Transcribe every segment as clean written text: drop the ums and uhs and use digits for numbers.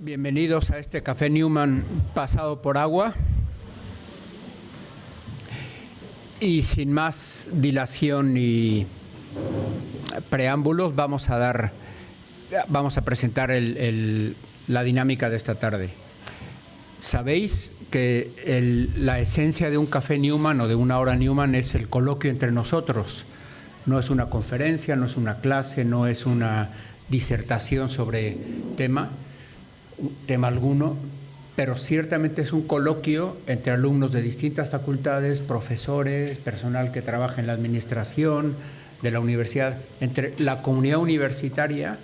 Bienvenidos a este Café Newman pasado por agua. Y sin más dilación y preámbulos, vamos a presentar la dinámica de esta tarde. Sabéis que la esencia de un Café Newman o de una hora Newman es el coloquio entre nosotros. No es una conferencia, no es una clase, no es una disertación sobre tema alguno, pero ciertamente es un coloquio entre alumnos de distintas facultades, profesores, personal que trabaja en la administración de la universidad, entre la comunidad universitaria,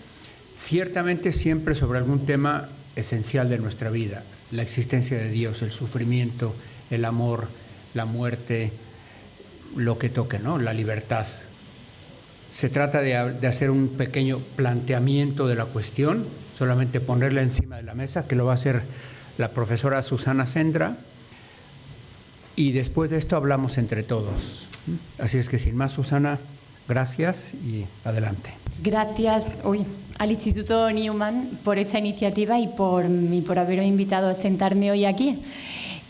ciertamente siempre sobre algún tema esencial de nuestra vida: la existencia de Dios, el sufrimiento, el amor, la muerte, lo que toque, ¿no? La libertad. Se trata de hacer un pequeño planteamiento de la cuestión, solamente ponerla encima de la mesa, que lo va a hacer la profesora Susana Sendra, y después de esto hablamos entre todos. Así es que sin más, Susana, gracias y adelante. Gracias al Instituto Newman por esta iniciativa y por haberme invitado a sentarme hoy aquí.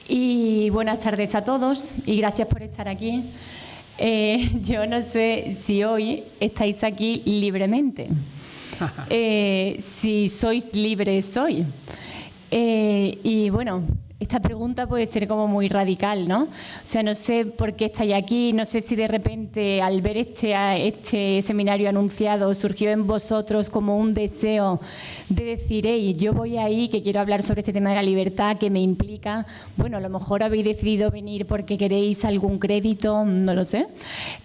Y buenas tardes a todos y gracias por estar aquí. Yo no sé si hoy estáis aquí libremente. Si sois libres hoy. Y bueno, esta pregunta puede ser como muy radical, ¿no? O sea, no sé por qué estáis aquí, no sé si de repente al ver este seminario anunciado surgió en vosotros como un deseo de decir, hey, yo voy ahí, que quiero hablar sobre este tema de la libertad, que me implica. Bueno, a lo mejor habéis decidido venir porque queréis algún crédito, no lo sé.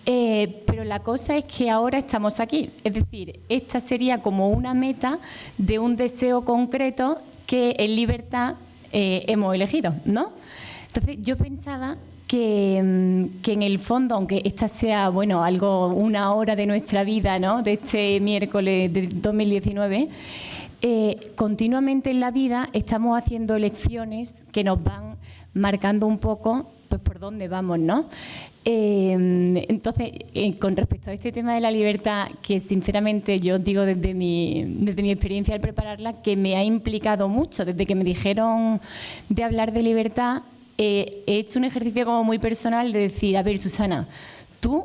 Pero la cosa es que ahora estamos aquí. Es decir, esta sería como una meta de un deseo concreto que en libertad hemos elegido, ¿no? Entonces yo pensaba que en el fondo, aunque esta sea, bueno, una hora de nuestra vida, ¿no?, de este miércoles de 2019, continuamente en la vida estamos haciendo elecciones que nos van marcando un poco pues por dónde vamos, ¿no? Entonces, con respecto a este tema de la libertad, que sinceramente yo digo desde mi experiencia al prepararla, que me ha implicado mucho. Desde que me dijeron de hablar de libertad, he hecho un ejercicio como muy personal de decir, a ver, Susana, ¿tú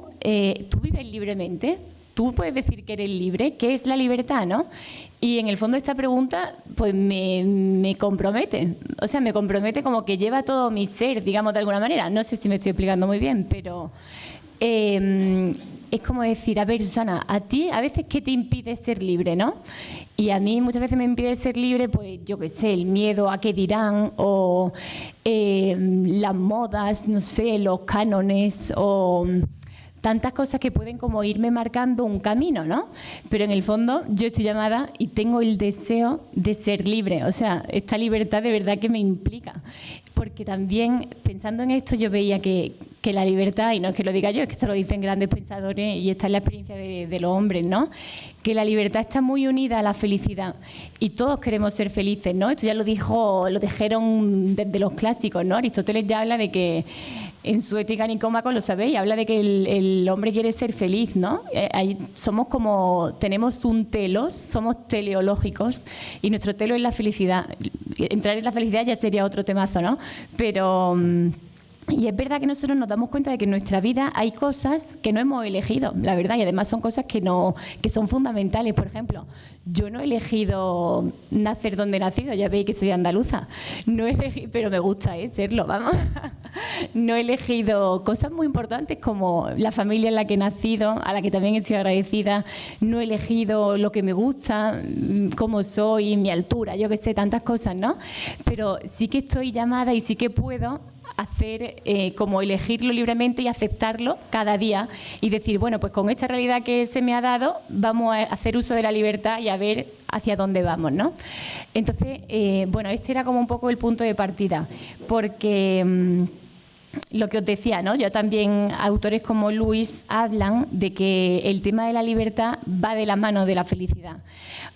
vives libremente? ¿Tú puedes decir que eres libre? ¿Qué es la libertad, no? Y en el fondo esta pregunta pues me compromete. O sea, me compromete como que lleva todo mi ser, digamos, de alguna manera. No sé si me estoy explicando muy bien, pero es como decir, a ver, Susana, a ti a veces ¿qué te impide ser libre, no? Y a mí muchas veces me impide ser libre, pues yo qué sé, el miedo a qué dirán, o las modas, no sé, los cánones, o tantas cosas que pueden como irme marcando un camino, ¿no? Pero en el fondo yo estoy llamada y tengo el deseo de ser libre. O sea, esta libertad de verdad que me implica. Porque también, pensando en esto, yo veía que la libertad, y no es que lo diga yo, es que esto lo dicen grandes pensadores y esta es la experiencia de los hombres, ¿no? Que la libertad está muy unida a la felicidad y todos queremos ser felices, ¿no? Esto ya lo dijeron desde los clásicos, ¿no? Aristóteles ya habla de que en su Ética Nicómaco, lo sabéis, habla de que el hombre quiere ser feliz, ¿no? Tenemos un telos, somos teleológicos y nuestro telo es la felicidad. Entrar en la felicidad ya sería otro temazo, ¿no? Pero y es verdad que nosotros nos damos cuenta de que en nuestra vida hay cosas que no hemos elegido, la verdad, y además son cosas que son fundamentales. Por ejemplo, yo no he elegido nacer donde he nacido, ya veis que soy andaluza, pero me gusta serlo, vamos. No he elegido cosas muy importantes como la familia en la que he nacido, a la que también estoy agradecida. No he elegido lo que me gusta, cómo soy, mi altura, yo qué sé, tantas cosas, ¿no? Pero sí que estoy llamada y sí que puedo hacer como elegirlo libremente y aceptarlo cada día y decir, bueno, pues con esta realidad que se me ha dado vamos a hacer uso de la libertad y a ver hacia dónde vamos, ¿no? Entonces, bueno, este era como un poco el punto de partida, porque lo que os decía, ¿no? Yo también, autores como Lewis hablan de que el tema de la libertad va de la mano de la felicidad,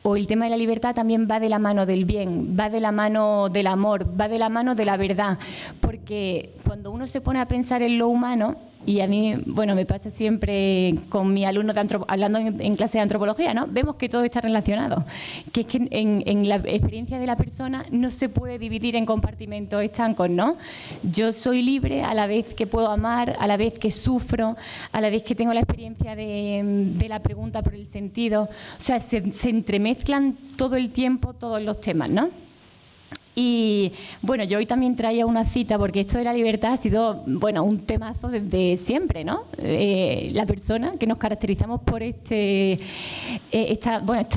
o el tema de la libertad también va de la mano del bien, va de la mano del amor, va de la mano de la verdad, porque cuando uno se pone a pensar en lo humano, y a mí, bueno, me pasa siempre con mis alumnos hablando en clase de antropología, ¿no? Vemos que todo está relacionado, que es que en la experiencia de la persona no se puede dividir en compartimentos estancos, ¿no? Yo soy libre a la vez que puedo amar, a la vez que sufro, a la vez que tengo la experiencia de la pregunta por el sentido. O sea, se entremezclan todo el tiempo todos los temas, ¿no? Y bueno, yo hoy también traía una cita porque esto de la libertad ha sido, bueno, un temazo desde siempre, ¿no? La persona que nos caracterizamos por está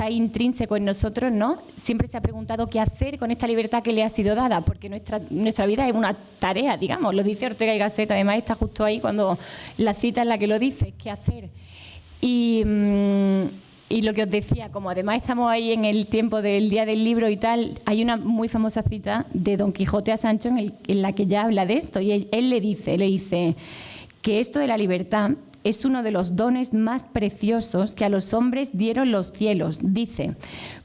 intrínseco en nosotros, ¿no? Siempre se ha preguntado qué hacer con esta libertad que le ha sido dada, porque nuestra vida es una tarea, digamos, lo dice Ortega y Gasset, además está justo ahí cuando la cita en la que lo dice, qué hacer. Y lo que os decía, como además estamos ahí en el tiempo del Día del Libro y tal, hay una muy famosa cita de Don Quijote a Sancho en la que ya habla de esto. Y él le dice que esto de la libertad es uno de los dones más preciosos que a los hombres dieron los cielos. Dice,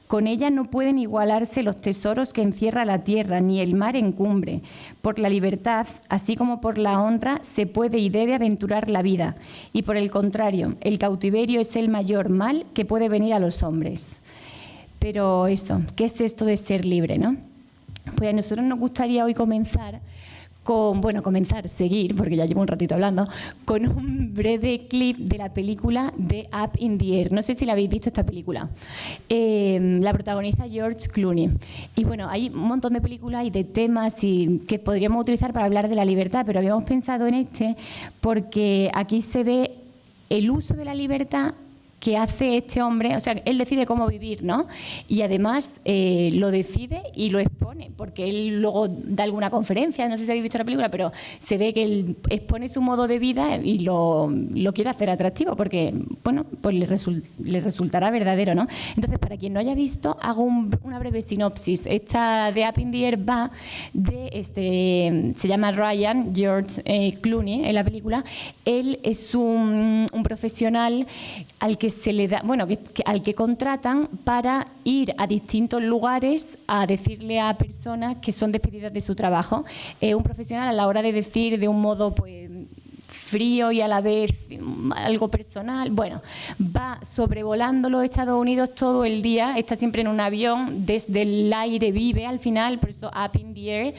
con ella no pueden igualarse los tesoros que encierra la tierra, ni el mar en cumbre. Por la libertad, así como por la honra, se puede y debe aventurar la vida. Y por el contrario, el cautiverio es el mayor mal que puede venir a los hombres. Pero eso, ¿qué es esto de ser libre, no? Pues a nosotros nos gustaría hoy seguir, porque ya llevo un ratito hablando, con un breve clip de la película de Up in the Air. No sé si la habéis visto esta película. La protagoniza George Clooney. Y bueno, hay un montón de películas y de temas que podríamos utilizar para hablar de la libertad, pero habíamos pensado en porque aquí se ve el uso de la libertad que hace este hombre, o sea, él decide cómo vivir, ¿no? Y además lo decide y lo expone, porque él luego da alguna conferencia, no sé si habéis visto la película, pero se ve que él expone su modo de vida y lo quiere hacer atractivo, porque, bueno, pues le resultará verdadero, ¿no? Entonces, para quien no haya visto, hago una breve sinopsis. Esta de Up in the Air va se llama Ryan, George Clooney, en la película. Él es un profesional al que se le da, al que contratan para ir a distintos lugares a decirle a personas que son despedidas de su trabajo. Un profesional a la hora de decir de un modo pues frío y a la vez algo personal. Bueno, va sobrevolando los Estados Unidos todo el día, está siempre en un avión, desde el aire vive al final, por eso Up in the Air.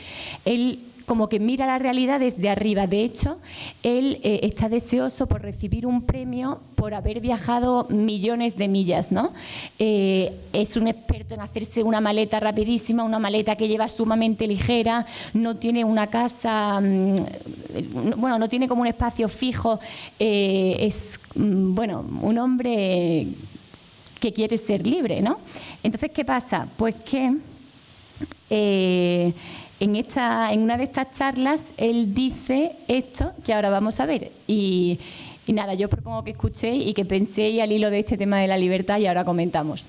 Él como que mira la realidad desde arriba. De hecho, él está deseoso por recibir un premio por haber viajado millones de millas, ¿no? Es un experto en hacerse una maleta rapidísima, una maleta que lleva sumamente ligera, no tiene una casa, no tiene como un espacio fijo, es un hombre que quiere ser libre, ¿no? Entonces, ¿qué pasa? Pues que en una de estas charlas él dice esto que ahora vamos a ver y nada, yo os propongo que escuchéis y que penséis al hilo de este tema de la libertad y ahora comentamos.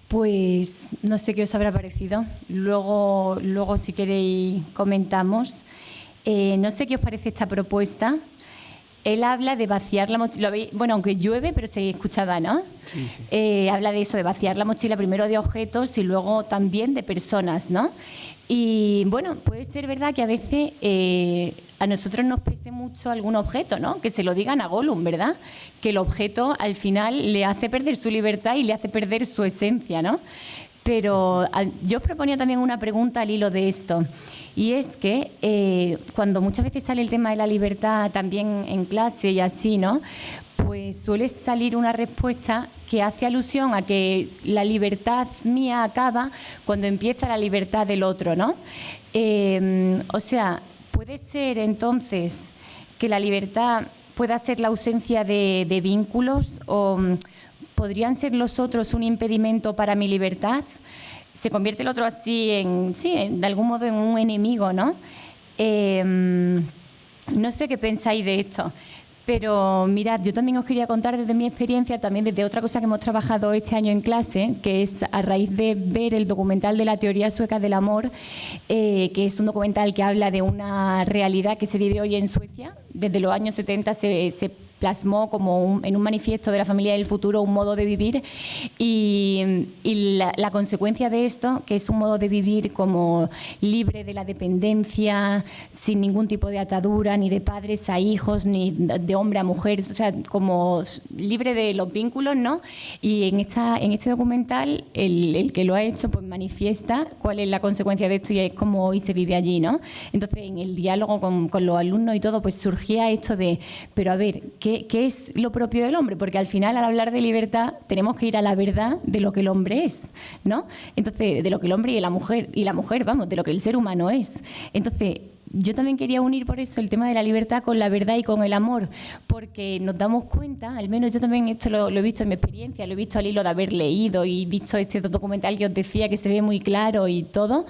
Pues no sé qué os habrá parecido, luego si queréis comentamos. No sé qué os parece esta propuesta. Él habla de vaciar la mochila, aunque llueve, pero se escuchaba, ¿no? Sí, sí. Habla de eso, de vaciar la mochila primero de objetos y luego también de personas, ¿no? Y bueno, puede ser verdad que a veces a nosotros nos pese mucho algún objeto, ¿no? Que se lo digan a Gollum, ¿verdad? Que el objeto al final le hace perder su libertad y le hace perder su esencia, ¿no? Pero yo os proponía también una pregunta al hilo de esto, y es que cuando muchas veces sale el tema de la libertad también en clase y así, ¿no? Pues suele salir una respuesta que hace alusión a que la libertad mía acaba cuando empieza la libertad del otro, ¿no? O sea, puede ser entonces que la libertad pueda ser la ausencia de vínculos o ¿podrían ser los otros un impedimento para mi libertad? Se convierte el otro así de algún modo en un enemigo, ¿no? No sé qué pensáis de esto, pero mirad, yo también os quería contar desde mi experiencia, también desde otra cosa que hemos trabajado este año en clase, que es a raíz de ver el documental de la teoría sueca del amor, que es un documental que habla de una realidad que se vive hoy en Suecia. Desde los años 70 se plasmó como en un manifiesto de la familia del futuro un modo de vivir, y la consecuencia de esto, que es un modo de vivir como libre de la dependencia, sin ningún tipo de atadura, ni de padres a hijos, ni de hombre a mujer, o sea, como libre de los vínculos, ¿no? Y en este documental, el que lo ha hecho, pues manifiesta cuál es la consecuencia de esto y es cómo hoy se vive allí, ¿no? Entonces, en el diálogo con los alumnos y todo, pues surgía esto de, pero a ver, ¿qué es lo propio del hombre? Porque al final, al hablar de libertad, tenemos que ir a la verdad de lo que el hombre es, ¿no? Entonces, de lo que el hombre y la mujer, vamos, de lo que el ser humano es. Entonces, yo también quería unir por eso el tema de la libertad con la verdad y con el amor, porque nos damos cuenta, al menos yo también esto lo he visto en mi experiencia, lo he visto al hilo de haber leído y visto este documental que os decía que se ve muy claro y todo,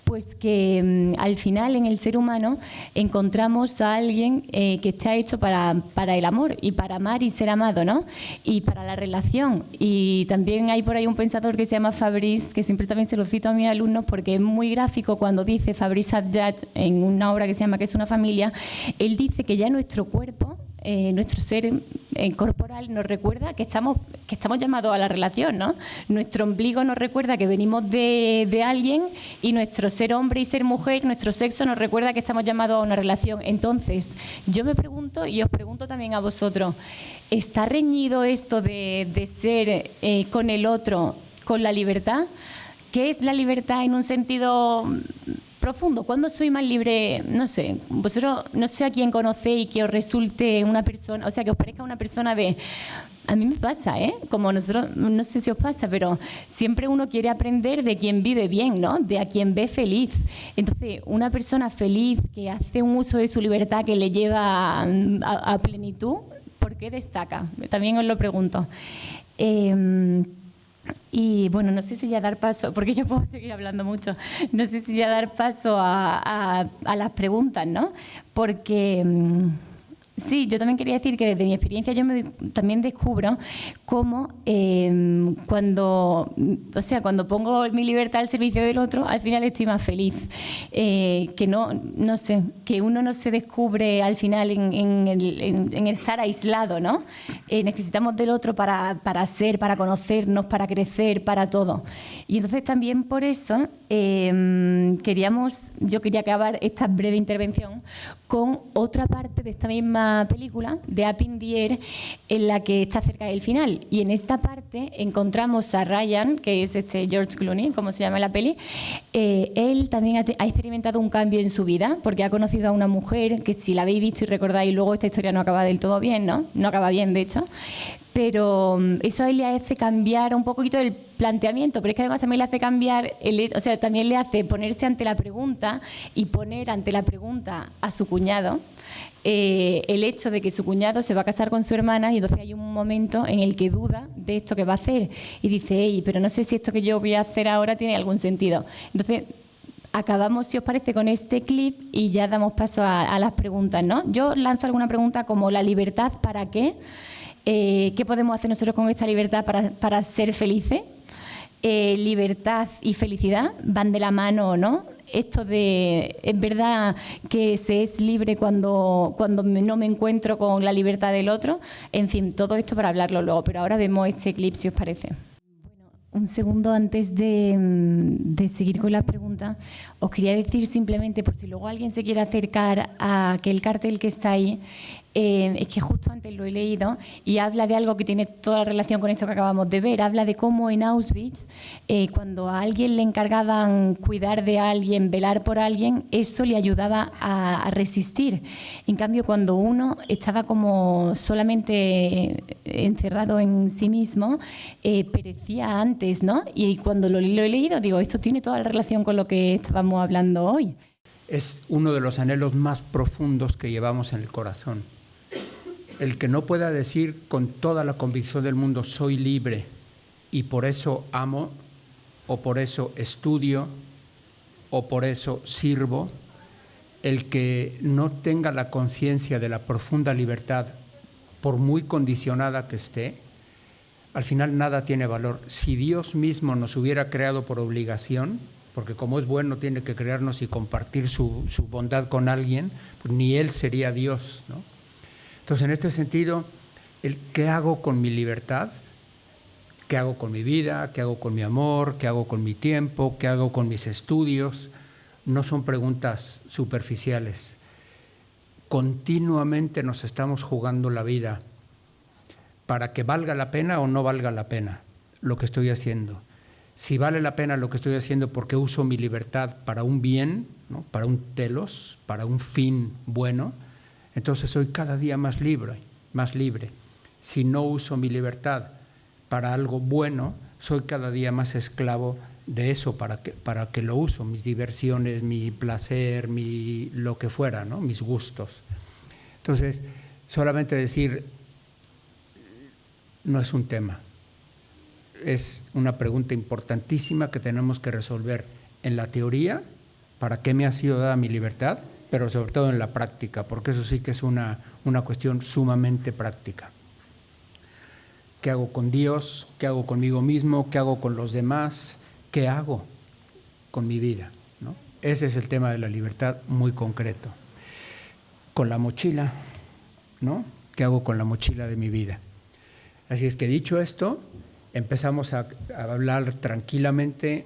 pues que al final en el ser humano encontramos a alguien que está hecho para el amor y para amar y ser amado, ¿no? Y para la relación. Y también hay por ahí un pensador que se llama Fabrice, que siempre también se lo cito a mis alumnos porque es muy gráfico cuando dice Fabrice Abdad en una obra que se llama ¿Qué es una familia? Él dice que ya nuestro cuerpo, nuestro ser corporal nos recuerda que estamos llamados a la relación, ¿no? Nuestro ombligo nos recuerda que venimos de alguien y nuestro ser hombre y ser mujer, nuestro sexo nos recuerda que estamos llamados a una relación. Entonces, yo me pregunto y os pregunto también a vosotros, ¿está reñido esto de ser con el otro, con la libertad? ¿Qué es la libertad en un sentido profundo? ¿Cuándo soy más libre? No sé, vosotros no sé a quién conocéis y que os resulte una persona, o sea, que os parezca una persona de... A mí me pasa, como nosotros, no sé si os pasa, pero siempre uno quiere aprender de quien vive bien, ¿no? De a quien ve feliz. Entonces, una persona feliz que hace un uso de su libertad que le lleva a plenitud, ¿por qué destaca? También os lo pregunto. Y bueno, no sé si ya dar paso, porque yo puedo seguir hablando mucho, no sé si ya dar paso a las preguntas, ¿no? Porque sí, yo también quería decir que desde mi experiencia yo también descubro cómo cuando pongo mi libertad al servicio del otro, al final estoy más feliz. Que no sé, que uno no se descubre al final en estar aislado, ¿no? Necesitamos del otro para ser, para conocernos, para crecer, para todo. Y entonces también por eso yo quería acabar esta breve intervención con otra parte de esta misma película, de Up in the Air, en la que está cerca del final. Y en esta parte encontramos a Ryan, que es George Clooney, como se llama en la peli. Él también ha experimentado un cambio en su vida, porque ha conocido a una mujer que, si la habéis visto y recordáis, luego esta historia no acaba del todo bien, ¿no? No acaba bien, de hecho. Pero eso a él le hace cambiar un poquito el planteamiento, pero es que además también le hace cambiar, también le hace ponerse ante la pregunta y poner ante la pregunta a su cuñado el hecho de que su cuñado se va a casar con su hermana, y entonces hay un momento en el que duda de esto que va a hacer y dice, pero no sé si esto que yo voy a hacer ahora tiene algún sentido. Entonces, acabamos, si os parece, con este clip y ya damos paso a las preguntas, ¿no? Yo lanzo alguna pregunta como ¿la libertad para qué? ¿Qué podemos hacer nosotros con esta libertad para ser felices? Libertad y felicidad van de la mano o no. Esto de, es verdad que se es libre cuando no me encuentro con la libertad del otro. En fin, todo esto para hablarlo luego, pero ahora vemos este clip, si os parece. Bueno, un segundo antes de seguir con la pregunta, os quería decir simplemente, por si luego alguien se quiere acercar a aquel cartel que está ahí, es que justo antes lo he leído y habla de algo que tiene toda la relación con esto que acabamos de ver. Habla de cómo en Auschwitz, cuando a alguien le encargaban cuidar de alguien, velar por alguien, eso le ayudaba a resistir. En cambio, cuando uno estaba como solamente encerrado en sí mismo, perecía antes, ¿no? Y cuando lo he leído, digo, esto tiene toda la relación con lo que estábamos hablando hoy. Es uno de los anhelos más profundos que llevamos en el corazón. El que no pueda decir con toda la convicción del mundo, soy libre y por eso amo, o por eso estudio, o por eso sirvo. El que no tenga la conciencia de la profunda libertad, por muy condicionada que esté, al final nada tiene valor. Si Dios mismo nos hubiera creado por obligación, porque como es bueno tiene que crearnos y compartir su bondad con alguien, pues ni Él sería Dios, ¿no? Entonces, en este sentido, ¿qué hago con mi libertad? ¿Qué hago con mi vida? ¿Qué hago con mi amor? ¿Qué hago con mi tiempo? ¿Qué hago con mis estudios? No son preguntas superficiales. Continuamente nos estamos jugando la vida para que valga la pena o no valga la pena lo que estoy haciendo. Si vale la pena lo que estoy haciendo porque uso mi libertad para un bien, ¿no? Para un telos, para un fin bueno, entonces soy cada día más libre, más libre. Si no uso mi libertad para algo bueno, soy cada día más esclavo de eso para que lo uso, mis diversiones, mi placer, lo que fuera, ¿no? Mis gustos. Entonces, solamente decir no es un tema. Es una pregunta importantísima que tenemos que resolver en la teoría, para qué me ha sido dada mi libertad, pero sobre todo en la práctica, porque eso sí que es una cuestión sumamente práctica. ¿Qué hago con Dios? ¿Qué hago conmigo mismo? ¿Qué hago con los demás? ¿Qué hago con mi vida? ¿No? Ese es el tema de la libertad muy concreto. Con la mochila, ¿no? ¿Qué hago con la mochila de mi vida? Así es que, dicho esto, empezamos a hablar tranquilamente,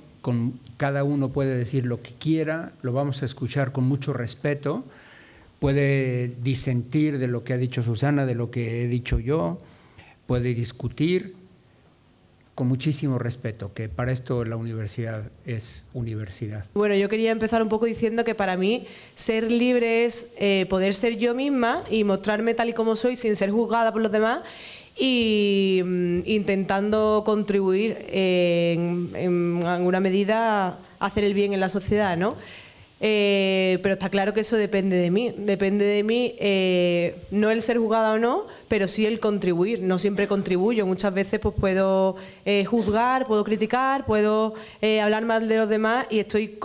cada uno puede decir lo que quiera, lo vamos a escuchar con mucho respeto, puede disentir de lo que ha dicho Susana, de lo que he dicho yo, puede discutir con muchísimo respeto, que para esto la universidad es universidad. Bueno, yo quería empezar un poco diciendo que para mí ser libre es poder ser yo misma y mostrarme tal y como soy sin ser juzgada por los demás, y intentando contribuir en alguna medida a hacer el bien en la sociedad, ¿no? Pero está claro que eso depende de mí, no el ser juzgada o no, pero sí el contribuir. No siempre contribuyo, muchas veces pues puedo juzgar, puedo criticar, puedo hablar mal de los demás, y estoy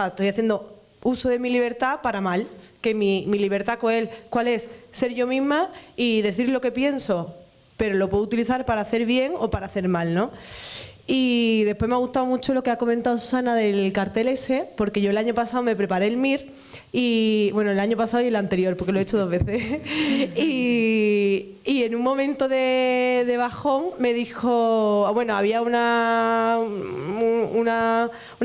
haciendo uso de mi libertad para mal. Que mi libertad, ¿cuál es? Ser yo misma y decir lo que pienso, pero lo puedo utilizar para hacer bien o para hacer mal, ¿no? Y después me ha gustado mucho lo que ha comentado Susana del cartel ese, porque yo el año pasado me preparé el MIR, y bueno, el año pasado y el anterior, porque lo he hecho 2 veces, y en un momento de bajón me dijo, bueno, había una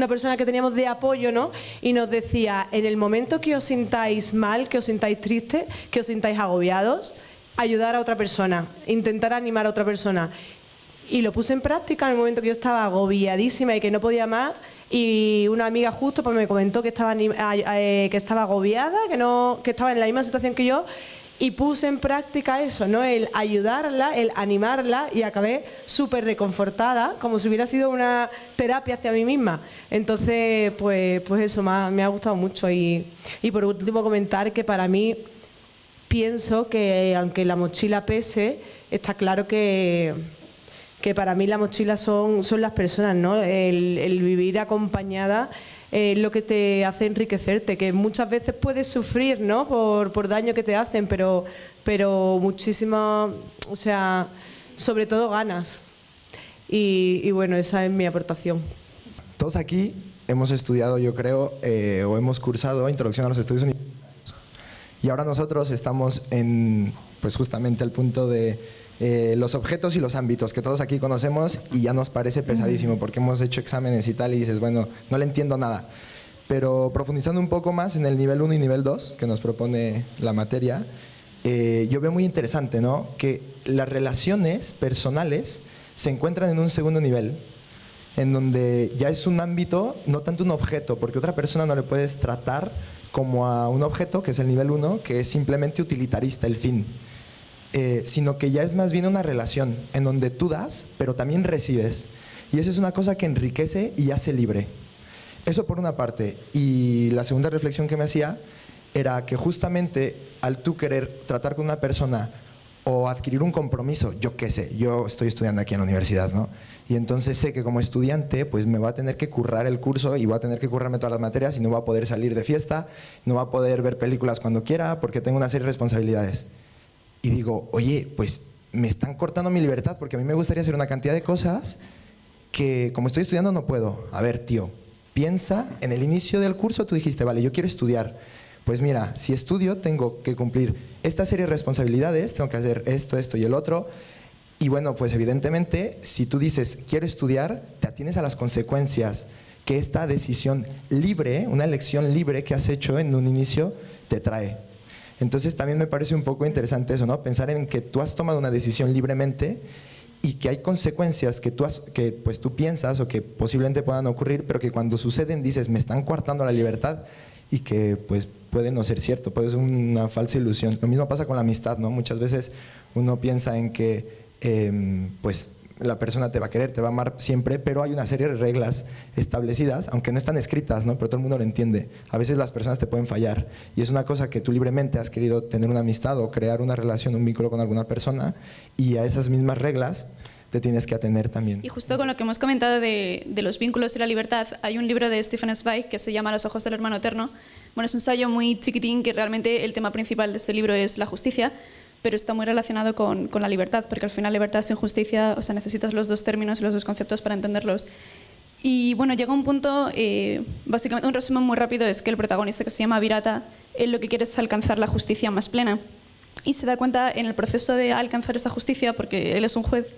persona que teníamos de apoyo, ¿no? Y nos decía, en el momento que os sintáis mal, que os sintáis tristes, que os sintáis agobiados, ayudar a otra persona, intentar animar a otra persona. Y lo puse en práctica en el momento que yo estaba agobiadísima y que no podía más, y una amiga justo pues me comentó que estaba agobiada, que estaba en la misma situación que yo, y puse en práctica eso, ¿no? El ayudarla, el animarla, y acabé súper reconfortada, como si hubiera sido una terapia hacia mí misma. Entonces, pues eso me ha gustado mucho. Y por último comentar que para mí, pienso que aunque la mochila pese, está claro que para mí la mochila son las personas, ¿no? El vivir acompañada es lo que te hace enriquecerte, que muchas veces puedes sufrir, ¿no? por daño que te hacen, pero muchísimo, o sea, sobre todo ganas. Y bueno, esa es mi aportación. Todos aquí hemos estudiado, yo creo, o hemos cursado Introducción a los Estudios Universitarios. Y ahora nosotros estamos en, pues justamente el punto de los objetos y los ámbitos que todos aquí conocemos, y ya nos parece pesadísimo porque hemos hecho exámenes y tal, y dices, bueno, no le entiendo nada. Pero profundizando un poco más en el nivel 1 y nivel 2 que nos propone la materia, yo veo muy interesante, ¿no? Que las relaciones personales se encuentran en un segundo nivel, en donde ya es un ámbito, no tanto un objeto, porque otra persona no le puedes tratar como a un objeto, que es el nivel 1, que es simplemente utilitarista, el fin. Sino que ya es más bien una relación en donde tú das, pero también recibes. Y eso es una cosa que enriquece y hace libre. Eso por una parte. Y la segunda reflexión que me hacía era que justamente al tú querer tratar con una persona o adquirir un compromiso, yo qué sé, yo estoy estudiando aquí en la universidad, ¿no? Y entonces sé que como estudiante pues me va a tener que currar el curso y voy a tener que currarme todas las materias, y no voy a poder salir de fiesta, no voy a poder ver películas cuando quiera porque tengo una serie de responsabilidades. Y digo, oye, pues me están cortando mi libertad, porque a mí me gustaría hacer una cantidad de cosas que como estoy estudiando no puedo. A ver, tío, piensa, en el inicio del curso tú dijiste, vale, yo quiero estudiar, pues mira, si estudio tengo que cumplir esta serie de responsabilidades, tengo que hacer esto, esto y el otro. Y bueno, pues evidentemente, si tú dices quiero estudiar, te atienes a las consecuencias que esta decisión libre, una elección libre que has hecho en un inicio, te trae. Entonces también me parece un poco interesante eso, ¿no? Pensar en que tú has tomado una decisión libremente y que hay consecuencias que pues tú piensas o que posiblemente puedan ocurrir, pero que cuando suceden dices, me están coartando la libertad, y que pues puede no ser cierto, puede ser una falsa ilusión. Lo mismo pasa con la amistad, ¿no? Muchas veces uno piensa en que pues la persona te va a querer, te va a amar siempre, pero hay una serie de reglas establecidas, aunque no están escritas, ¿no? Pero todo el mundo lo entiende. A veces las personas te pueden fallar y es una cosa que tú libremente has querido tener una amistad o crear una relación, un vínculo con alguna persona, y a esas mismas reglas te tienes que atener también. Y justo con lo que hemos comentado de los vínculos y la libertad, hay un libro de Stephen Zweig que se llama Los ojos del hermano eterno. Bueno, es un ensayo muy chiquitín que realmente el tema principal de este libro es la justicia, pero está muy relacionado con la libertad, porque al final libertad sin justicia, o sea, necesitas los dos términos y los dos conceptos para entenderlos. Y bueno, llega un punto, básicamente un resumen muy rápido es que el protagonista, que se llama Virata, él lo que quiere es alcanzar la justicia más plena. Y se da cuenta en el proceso de alcanzar esa justicia, porque él es un juez,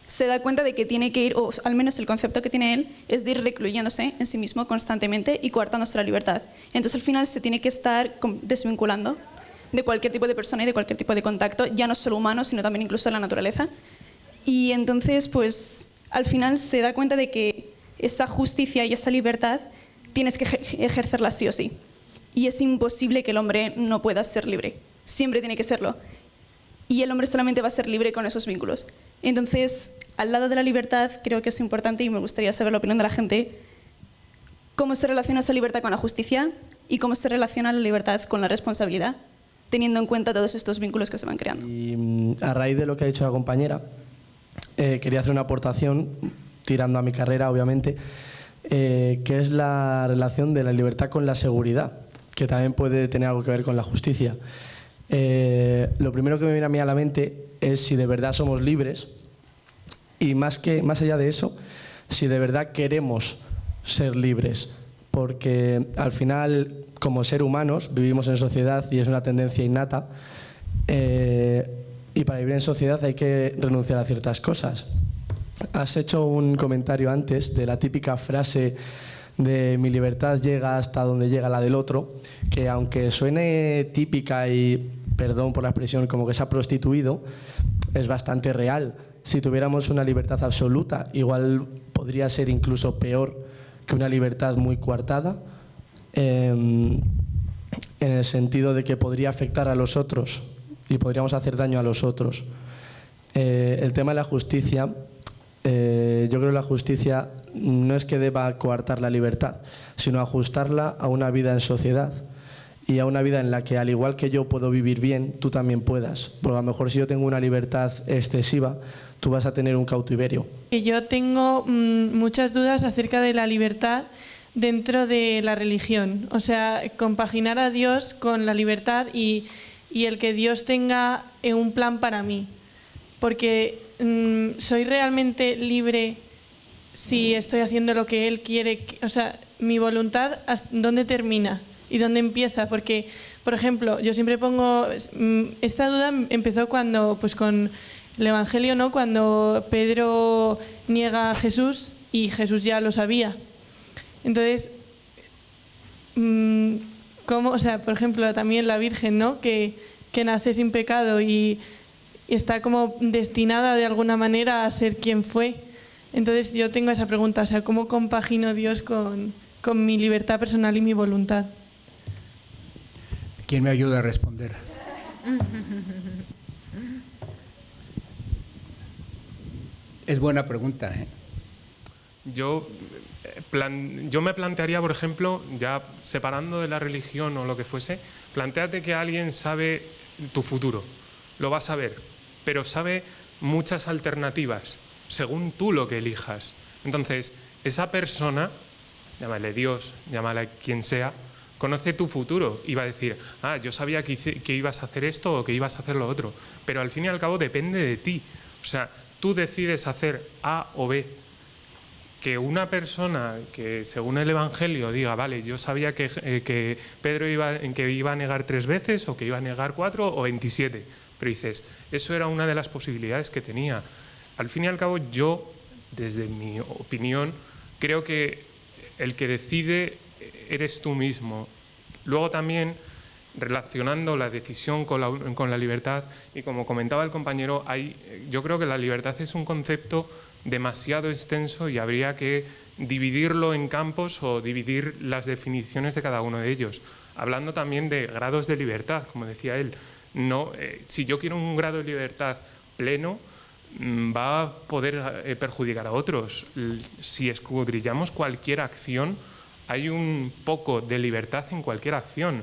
se da cuenta de que tiene que ir, o al menos el concepto que tiene él, es de ir recluyéndose en sí mismo constantemente y coartándose la libertad. Entonces al final se tiene que estar desvinculando de cualquier tipo de persona y de cualquier tipo de contacto, ya no solo humano, sino también incluso de la naturaleza. Y entonces, pues, al final se da cuenta de que esa justicia y esa libertad tienes que ejercerla sí o sí. Y es imposible que el hombre no pueda ser libre. Siempre tiene que serlo. Y el hombre solamente va a ser libre con esos vínculos. Entonces, al lado de la libertad, creo que es importante, y me gustaría saber la opinión de la gente, cómo se relaciona esa libertad con la justicia y cómo se relaciona la libertad con la responsabilidad, teniendo en cuenta todos estos vínculos que se van creando. Y a raíz de lo que ha dicho la compañera, quería hacer una aportación, tirando a mi carrera, obviamente, que es la relación de la libertad con la seguridad, que también puede tener algo que ver con la justicia. Lo primero que me viene a mí a la mente es si de verdad somos libres y más allá de eso, si de verdad queremos ser libres, porque al final, como seres humanos, vivimos en sociedad y es una tendencia innata, y para vivir en sociedad hay que renunciar a ciertas cosas. Has hecho un comentario antes de la típica frase de mi libertad llega hasta donde llega la del otro, que aunque suene típica y, perdón por la expresión, como que se ha prostituido, es bastante real. Si tuviéramos una libertad absoluta, igual podría ser incluso peor que una libertad muy coartada, en el sentido de que podría afectar a los otros y podríamos hacer daño a los otros. El tema de la justicia, yo creo que la justicia no es que deba coartar la libertad, sino ajustarla a una vida en sociedad y a una vida en la que, al igual que yo puedo vivir bien, tú también puedas. Porque a lo mejor si yo tengo una libertad excesiva, tú vas a tener un cautiverio. Yo tengo muchas dudas acerca de la libertad dentro de la religión. O sea, compaginar a Dios con la libertad y el que Dios tenga un plan para mí. Porque soy realmente libre si estoy haciendo lo que Él quiere. O sea, mi voluntad, ¿dónde termina y dónde empieza? Porque, por ejemplo, yo siempre pongo... Esta duda empezó cuando, pues con el Evangelio, ¿no? Cuando Pedro niega a Jesús y Jesús ya lo sabía. Entonces, ¿cómo? O sea, por ejemplo, también la Virgen, ¿no? Que nace sin pecado y está como destinada de alguna manera a ser quien fue. Entonces yo tengo esa pregunta, o sea, ¿cómo compagino Dios con mi libertad personal y mi voluntad? ¿Quién me ayuda a responder? Es buena pregunta, ¿eh? Yo me plantearía, por ejemplo, ya separando de la religión o lo que fuese, plantéate que alguien sabe tu futuro, lo va a saber, pero sabe muchas alternativas, según tú lo que elijas. Entonces, esa persona, llámale Dios, llámale quien sea, conoce tu futuro y va a decir, yo sabía que ibas a hacer esto o que ibas a hacer lo otro, pero al fin y al cabo depende de ti. O sea, tú decides hacer A o B. que una persona que según el Evangelio diga, vale, yo sabía que Pedro iba a negar 3 veces o que iba a negar 4 o 27, pero dices, eso era una de las posibilidades que tenía. Al fin y al cabo, yo, desde mi opinión, creo que el que decide eres tú mismo. Luego también, relacionando la decisión con la libertad, y como comentaba el compañero, yo creo que la libertad es un concepto demasiado extenso y habría que dividirlo en campos o dividir las definiciones de cada uno de ellos. Hablando también de grados de libertad, como decía él, si yo quiero un grado de libertad pleno, va a poder perjudicar a otros. Si escudriñamos cualquier acción, hay un poco de libertad en cualquier acción.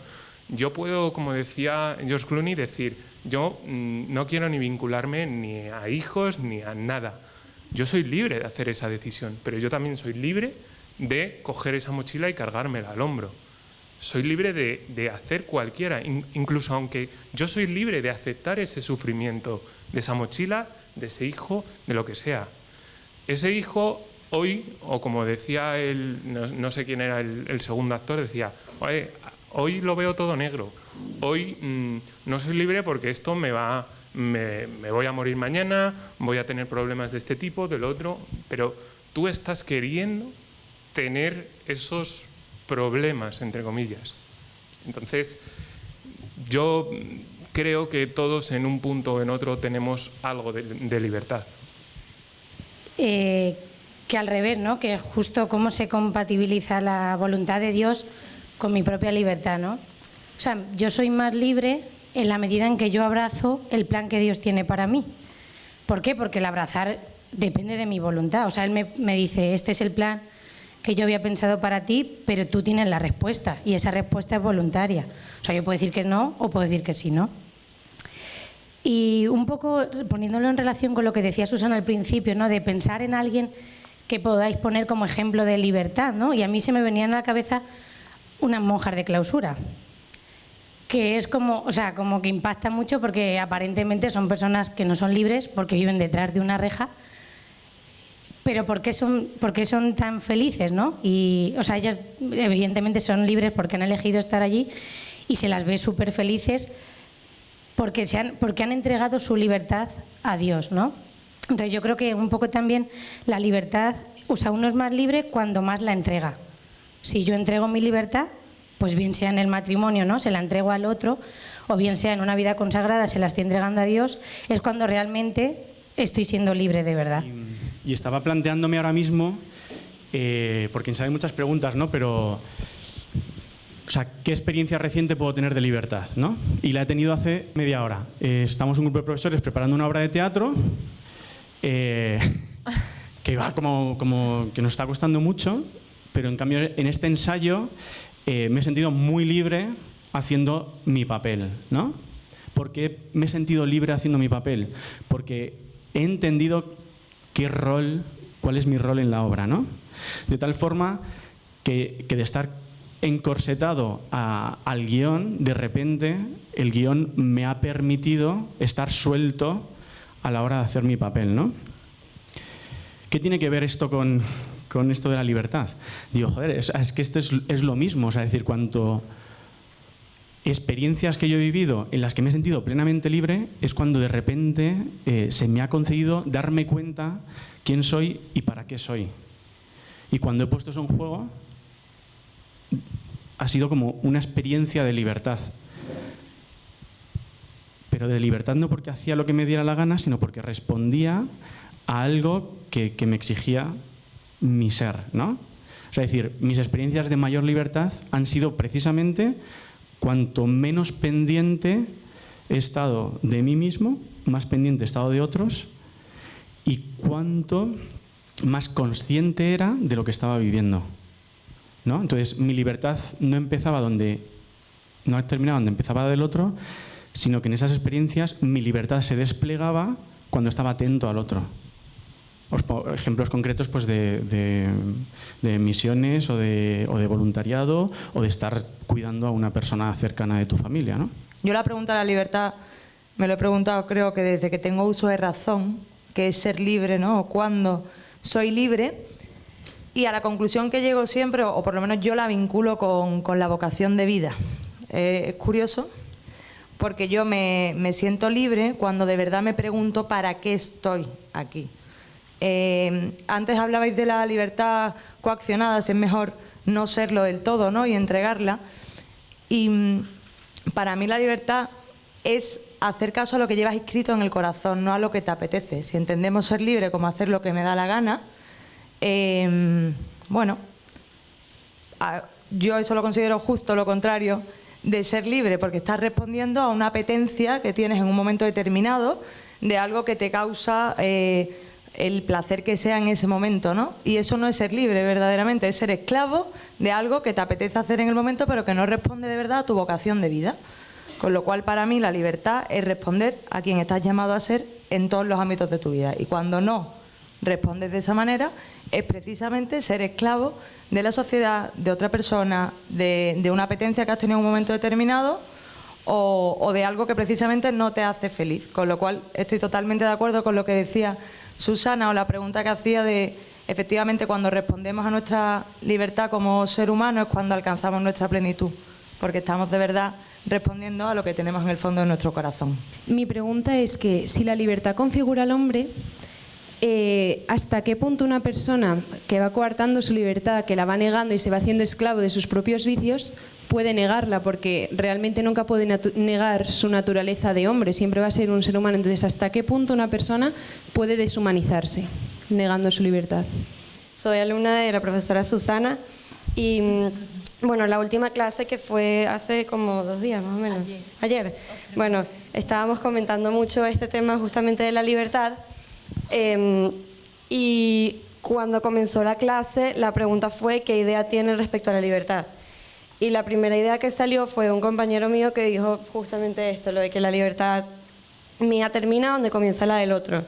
Yo puedo, como decía George Clooney, decir, yo no quiero ni vincularme ni a hijos ni a nada. Yo soy libre de hacer esa decisión, pero yo también soy libre de coger esa mochila y cargármela al hombro. Soy libre de hacer cualquiera, incluso aunque yo soy libre de aceptar ese sufrimiento de esa mochila, de ese hijo, de lo que sea. Ese hijo hoy, o como decía no sé quién era el segundo actor, decía, hoy lo veo todo negro, hoy no soy libre porque esto me voy a morir mañana, voy a tener problemas de este tipo, del otro, pero tú estás queriendo tener esos problemas, entre comillas. Entonces, yo creo que todos en un punto o en otro tenemos algo de libertad. Que al revés, ¿no? Que justo cómo se compatibiliza la voluntad de Dios con mi propia libertad, ¿no? O sea, yo soy más libre en la medida en que yo abrazo el plan que Dios tiene para mí. ¿Por qué? Porque el abrazar depende de mi voluntad. O sea, Él me dice, este es el plan que yo había pensado para ti, pero tú tienes la respuesta y esa respuesta es voluntaria. O sea, yo puedo decir que no o puedo decir que sí, ¿no? Y un poco poniéndolo en relación con lo que decía Susana al principio, ¿no? De pensar en alguien que podáis poner como ejemplo de libertad, ¿no? Y a mí se me venían a la cabeza unas monjas de clausura, que es como, o sea, como que impacta mucho porque aparentemente son personas que no son libres porque viven detrás de una reja, pero ¿por qué son tan felices, no? Y, o sea, ellas evidentemente son libres porque han elegido estar allí y se las ve súper felices porque han entregado su libertad a Dios, ¿no? Entonces yo creo que un poco también la libertad, o sea, uno es más libre cuando más la entrega. Si yo entrego mi libertad, pues bien sea en el matrimonio, ¿no? Se la entrego al otro, o bien sea en una vida consagrada, se la estoy entregando a Dios, es cuando realmente estoy siendo libre de verdad. Y estaba planteándome ahora mismo, porque sabe muchas preguntas, ¿no? Pero, o sea, ¿qué experiencia reciente puedo tener de libertad, ¿no? Y la he tenido hace media hora. Estamos un grupo de profesores preparando una obra de teatro que va como que nos está costando mucho, pero en cambio en este ensayo me he sentido muy libre haciendo mi papel, ¿no? ¿Por qué me he sentido libre haciendo mi papel? Porque he entendido cuál es mi rol en la obra, ¿no? De tal forma que de estar encorsetado al guión, de repente el guión me ha permitido estar suelto a la hora de hacer mi papel, ¿no? ¿Qué tiene que ver esto con esto de la libertad? Digo, joder, es que esto es lo mismo, o sea, es decir, cuanto experiencias que yo he vivido en las que me he sentido plenamente libre es cuando de repente se me ha concedido darme cuenta quién soy y para qué soy. Y cuando he puesto eso en juego ha sido como una experiencia de libertad. Pero de libertad no porque hacía lo que me diera la gana, sino porque respondía a algo que me exigía mi ser, ¿no? O sea, es decir, mis experiencias de mayor libertad han sido precisamente cuanto menos pendiente he estado de mí mismo, más pendiente he estado de otros y cuanto más consciente era de lo que estaba viviendo, ¿no? Entonces, mi libertad no terminaba donde empezaba del otro, sino que en esas experiencias mi libertad se desplegaba cuando estaba atento al otro. Ejemplos concretos pues de misiones o de voluntariado o de estar cuidando a una persona cercana de tu familia, ¿no? Yo la pregunta de la libertad me lo he preguntado creo que desde que tengo uso de razón, que es ser libre, ¿no? O cuando soy libre. Y a la conclusión que llego siempre, o por lo menos yo la vinculo con la vocación de vida. Es curioso, porque yo me siento libre cuando de verdad me pregunto para qué estoy aquí. Antes hablabais de la libertad coaccionada, si es mejor no serlo del todo, ¿no? Y entregarla. Y para mí la libertad es hacer caso a lo que llevas escrito en el corazón, no a lo que te apetece. Si entendemos ser libre como hacer lo que me da la gana, bueno, yo eso lo considero justo lo contrario de ser libre, porque estás respondiendo a una apetencia que tienes en un momento determinado de algo que te causa el placer que sea en ese momento, ¿no? Y eso no es ser libre verdaderamente, es ser esclavo de algo que te apetece hacer en el momento pero que no responde de verdad a tu vocación de vida. Con lo cual, para mí, la libertad es responder a quien estás llamado a ser en todos los ámbitos de tu vida. Y cuando no respondes de esa manera, es precisamente ser esclavo de la sociedad, de otra persona, de una apetencia que has tenido en un momento determinado o de algo que precisamente no te hace feliz. Con lo cual, estoy totalmente de acuerdo con lo que decía Susana o la pregunta que hacía de, efectivamente, cuando respondemos a nuestra libertad como ser humano es cuando alcanzamos nuestra plenitud, porque estamos de verdad respondiendo a lo que tenemos en el fondo de nuestro corazón. Mi pregunta es que si la libertad configura al hombre, ¿hasta qué punto una persona que va coartando su libertad, que la va negando y se va haciendo esclavo de sus propios vicios, puede negarla? Porque realmente nunca puede negar su naturaleza de hombre, siempre va a ser un ser humano. Entonces, ¿hasta qué punto una persona puede deshumanizarse negando su libertad? Soy alumna de la profesora Susana y bueno, la última clase que fue hace como 2 días más o menos, ayer. Bueno, estábamos comentando mucho este tema justamente de la libertad y cuando comenzó la clase la pregunta fue ¿qué idea tienen respecto a la libertad? Y la primera idea que salió fue un compañero mío que dijo justamente esto, lo de que la libertad mía termina donde comienza la del otro.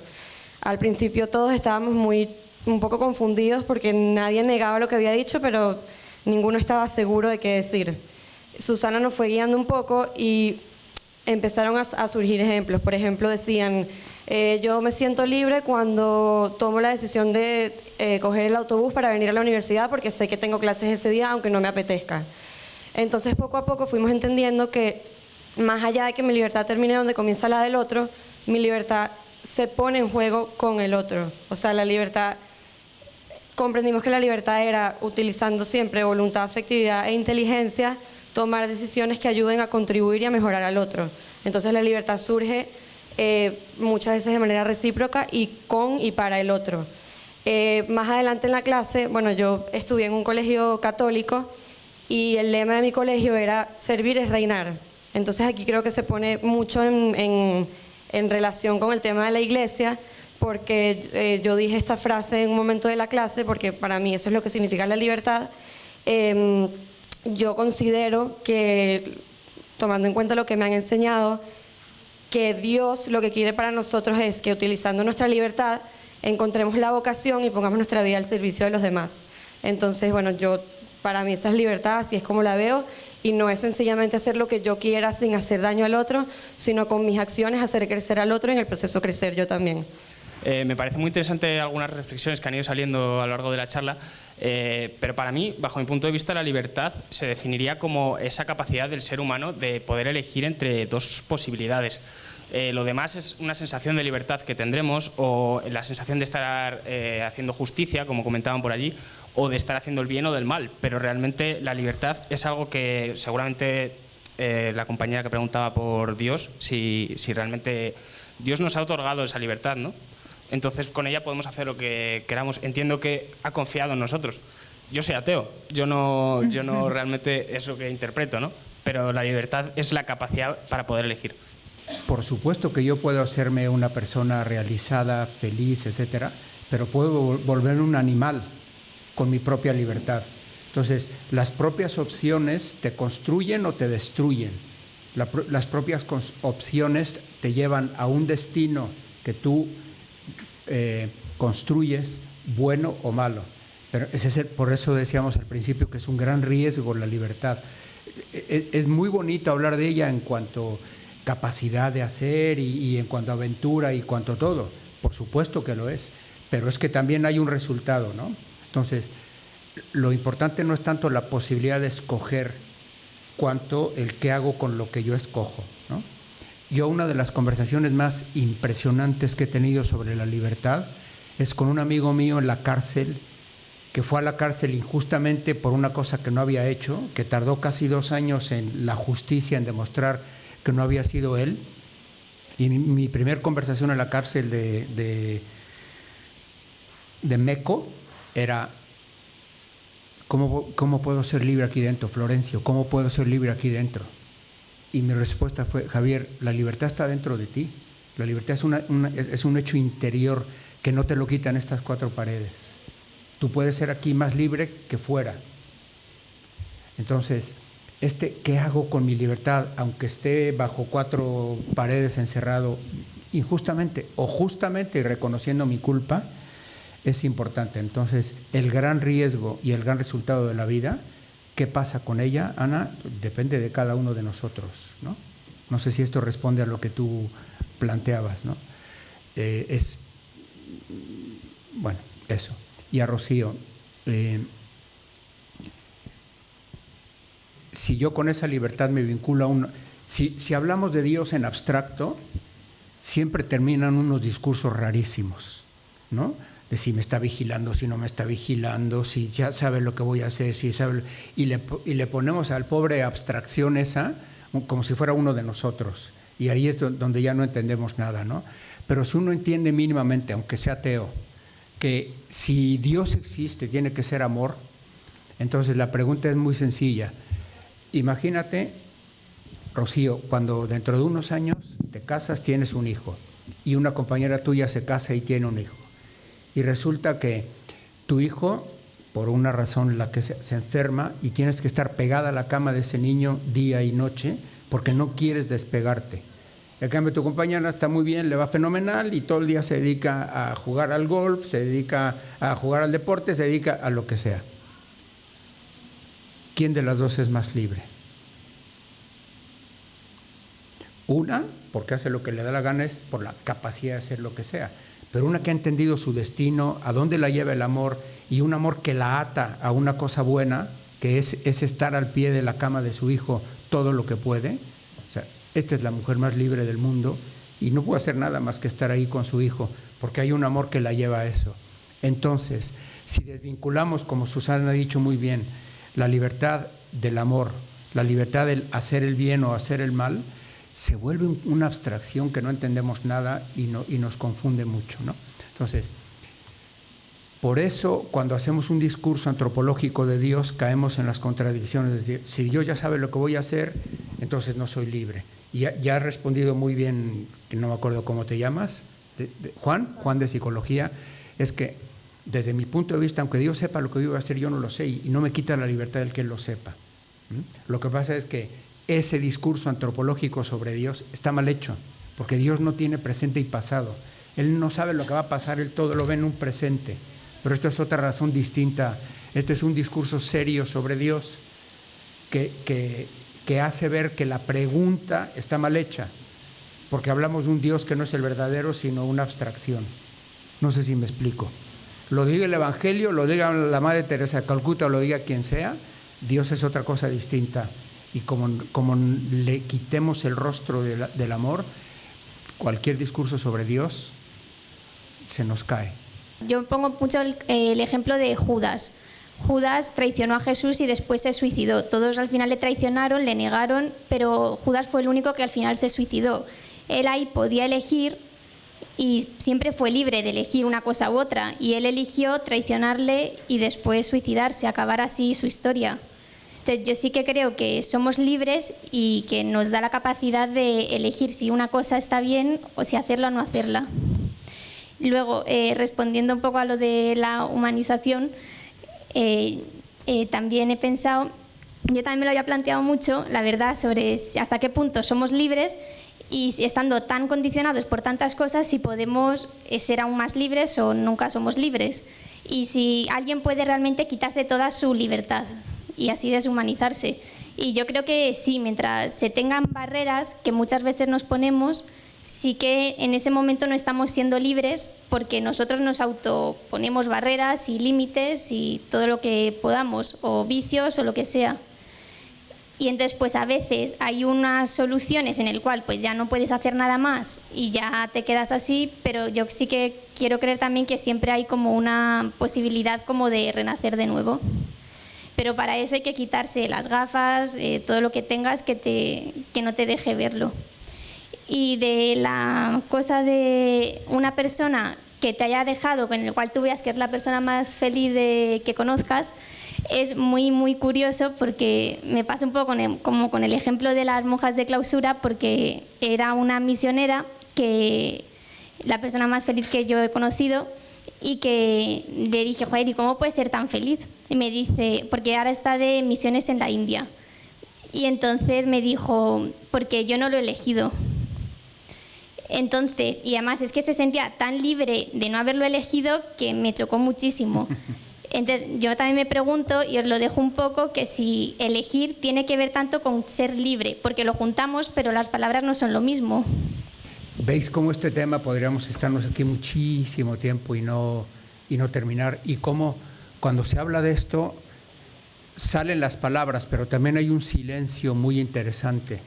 Al principio todos estábamos un poco confundidos porque nadie negaba lo que había dicho, pero ninguno estaba seguro de qué decir. Susana nos fue guiando un poco y empezaron a surgir ejemplos. Por ejemplo, decían, yo me siento libre cuando tomo la decisión de coger el autobús para venir a la universidad porque sé que tengo clases ese día aunque no me apetezca. Entonces, poco a poco fuimos entendiendo que más allá de que mi libertad termine donde comienza la del otro, mi libertad se pone en juego con el otro. O sea, la libertad... Comprendimos que la libertad era, utilizando siempre voluntad, afectividad e inteligencia, tomar decisiones que ayuden a contribuir y a mejorar al otro. Entonces la libertad surge muchas veces de manera recíproca y con y para el otro. Más adelante en la clase, bueno, yo estudié en un colegio católico y el lema de mi colegio era servir es reinar. Entonces aquí creo que se pone mucho en relación con el tema de la iglesia, porque yo dije esta frase en un momento de la clase, porque para mí eso es lo que significa la libertad. Yo considero que, tomando en cuenta lo que me han enseñado, que Dios lo que quiere para nosotros es que utilizando nuestra libertad encontremos la vocación y pongamos nuestra vida al servicio de los demás. Entonces, bueno, para mí esa es libertad, así es como la veo, y no es sencillamente hacer lo que yo quiera sin hacer daño al otro, sino con mis acciones hacer crecer al otro y en el proceso crecer yo también. Me parece muy interesante algunas reflexiones que han ido saliendo a lo largo de la charla, pero para mí, bajo mi punto de vista, la libertad se definiría como esa capacidad del ser humano de poder elegir entre 2 posibilidades. Lo demás es una sensación de libertad que tendremos, o la sensación de estar haciendo justicia, como comentaban por allí, o de estar haciendo el bien o del mal, pero realmente la libertad es algo que seguramente la compañera que preguntaba por Dios, si realmente Dios nos ha otorgado esa libertad, ¿no? Entonces con ella podemos hacer lo que queramos. Entiendo que ha confiado en nosotros. Yo soy ateo, yo no realmente es lo que interpreto, ¿no? Pero la libertad es la capacidad para poder elegir. Por supuesto que yo puedo hacerme una persona realizada, feliz, etcétera, pero puedo volverme un animal con mi propia libertad. Entonces, las propias opciones te construyen o te destruyen. Las propias opciones te llevan a un destino que tú construyes, bueno o malo. Pero por eso decíamos al principio que es un gran riesgo la libertad. Es muy bonito hablar de ella en cuanto capacidad de hacer y en cuanto a aventura y cuanto a todo. Por supuesto que lo es, pero es que también hay un resultado, ¿no? Entonces, lo importante no es tanto la posibilidad de escoger cuanto el qué hago con lo que yo escojo, ¿no? Yo una de las conversaciones más impresionantes que he tenido sobre la libertad es con un amigo mío en la cárcel, que fue a la cárcel injustamente por una cosa que no había hecho, que tardó casi 2 años en la justicia en demostrar que no había sido él. Y mi primer conversación en la cárcel de Meco era: ¿cómo puedo ser libre aquí dentro, Florencio? ¿Cómo puedo ser libre aquí dentro? Y mi respuesta fue: Javier, la libertad está dentro de ti. La libertad es un hecho interior que no te lo quitan estas 4 paredes. Tú puedes ser aquí más libre que fuera. Entonces, ¿qué hago con mi libertad, aunque esté bajo 4 paredes encerrado injustamente o justamente, reconociendo mi culpa? Es importante. Entonces, el gran riesgo y el gran resultado de la vida, ¿qué pasa con ella, Ana? Depende de cada uno de nosotros, ¿no? No sé si esto responde a lo que tú planteabas, ¿no? Bueno, eso. Y a Rocío, si yo con esa libertad me vinculo a un... Si hablamos de Dios en abstracto, siempre terminan unos discursos rarísimos, ¿no? De si me está vigilando, si no me está vigilando, si ya sabe lo que voy a hacer, si sabe, y le ponemos al pobre abstracción esa como si fuera uno de nosotros. Y ahí es donde ya no entendemos nada, ¿no? Pero si uno entiende mínimamente, aunque sea ateo, que si Dios existe tiene que ser amor, entonces la pregunta es muy sencilla. Imagínate, Rocío, cuando dentro de unos años te casas, tienes un hijo, y una compañera tuya se casa y tiene un hijo. Y resulta que tu hijo, por una razón la que se enferma, y tienes que estar pegada a la cama de ese niño día y noche porque no quieres despegarte. En cambio, tu compañera está muy bien, le va fenomenal y todo el día se dedica a jugar al golf, se dedica a jugar al deporte, se dedica a lo que sea. ¿Quién de las dos es más libre? Una, porque hace lo que le da la gana, es por la capacidad de hacer lo que sea. Pero una que ha entendido su destino, a dónde la lleva el amor, y un amor que la ata a una cosa buena, que es estar al pie de la cama de su hijo todo lo que puede. O sea, esta es la mujer más libre del mundo y no puede hacer nada más que estar ahí con su hijo, porque hay un amor que la lleva a eso. Entonces, si desvinculamos, como Susana ha dicho muy bien, la libertad del amor, la libertad del hacer el bien o hacer el mal, se vuelve una abstracción que no entendemos nada y nos confunde mucho, ¿no? Entonces, por eso, cuando hacemos un discurso antropológico de Dios, caemos en las contradicciones. Es decir, si Dios ya sabe lo que voy a hacer, entonces no soy libre. Y ya has respondido muy bien, que no me acuerdo cómo te llamas, Juan de Psicología, es que desde mi punto de vista, aunque Dios sepa lo que yo voy a hacer, yo no lo sé y no me quita la libertad del que Él lo sepa. Lo que pasa es que ese discurso antropológico sobre Dios está mal hecho, porque Dios no tiene presente y pasado. Él no sabe lo que va a pasar, Él todo lo ve en un presente. Pero esto es otra razón distinta. Este es un discurso serio sobre Dios que hace ver que la pregunta está mal hecha, porque hablamos de un Dios que no es el verdadero, sino una abstracción. No sé si me explico. Lo diga el Evangelio, lo diga la Madre Teresa de Calcuta, o lo diga quien sea, Dios es otra cosa distinta. Y como le quitemos el rostro del amor, cualquier discurso sobre Dios se nos cae. Yo pongo mucho el ejemplo de Judas. Judas traicionó a Jesús y después se suicidó. Todos al final le traicionaron, le negaron, pero Judas fue el único que al final se suicidó. Él ahí podía elegir y siempre fue libre de elegir una cosa u otra. Y él eligió traicionarle y después suicidarse, acabar así su historia. Entonces yo sí que creo que somos libres y que nos da la capacidad de elegir si una cosa está bien o si hacerla o no hacerla. Luego, respondiendo un poco a lo de la humanización, también he pensado, yo también me lo había planteado mucho, la verdad, sobre hasta qué punto somos libres y estando tan condicionados por tantas cosas, si podemos ser aún más libres o nunca somos libres. Y si alguien puede realmente quitarse toda su libertad y así deshumanizarse. Y yo creo que sí, mientras se tengan barreras que muchas veces nos ponemos, sí que en ese momento no estamos siendo libres porque nosotros nos autoponemos barreras y límites y todo lo que podamos, o vicios o lo que sea. Y entonces pues a veces hay unas soluciones en el cual pues ya no puedes hacer nada más y ya te quedas así, pero yo sí que quiero creer también que siempre hay como una posibilidad como de renacer de nuevo. Pero para eso hay que quitarse las gafas, todo lo que tengas que no te deje verlo. Y de la cosa de una persona que te haya dejado, con el cual tú veas que es la persona más feliz que conozcas, es muy, muy curioso porque me pasa un poco como con el ejemplo de las monjas de clausura, porque era una misionera, que la persona más feliz que yo he conocido, y que le dije, joder, ¿y cómo puedes ser tan feliz? Y me dice, porque ahora está de misiones en la India. Y entonces me dijo, porque yo no lo he elegido. Entonces, y además es que se sentía tan libre de no haberlo elegido que me chocó muchísimo. Entonces, yo también me pregunto, y os lo dejo un poco, que si elegir tiene que ver tanto con ser libre, porque lo juntamos, pero las palabras no son lo mismo. ¿Veis cómo este tema podríamos estarnos aquí muchísimo tiempo y no terminar? Y cómo cuando se habla de esto salen las palabras, pero también hay un silencio muy interesante,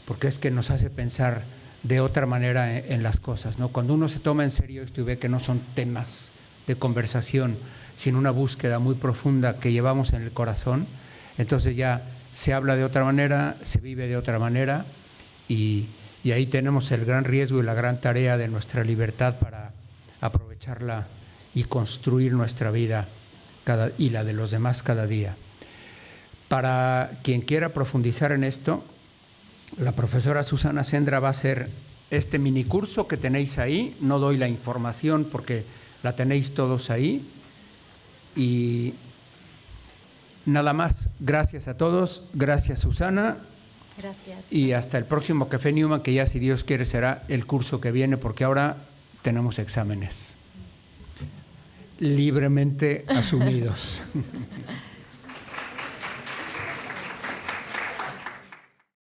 porque es que nos hace pensar de otra manera en las cosas, ¿no? Cuando uno se toma en serio esto y ve que no son temas de conversación, sino una búsqueda muy profunda que llevamos en el corazón, entonces ya se habla de otra manera, se vive de otra manera, y ahí tenemos el gran riesgo y la gran tarea de nuestra libertad para aprovecharla y construir nuestra vida y la de los demás cada día. Para quien quiera profundizar en esto, la profesora Susana Sendra va a hacer este minicurso que tenéis ahí. No doy la información porque la tenéis todos ahí. Y nada más, gracias a todos, gracias Susana. Gracias. Y hasta el próximo Café Newman, que ya si Dios quiere será el curso que viene, porque ahora tenemos exámenes libremente asumidos.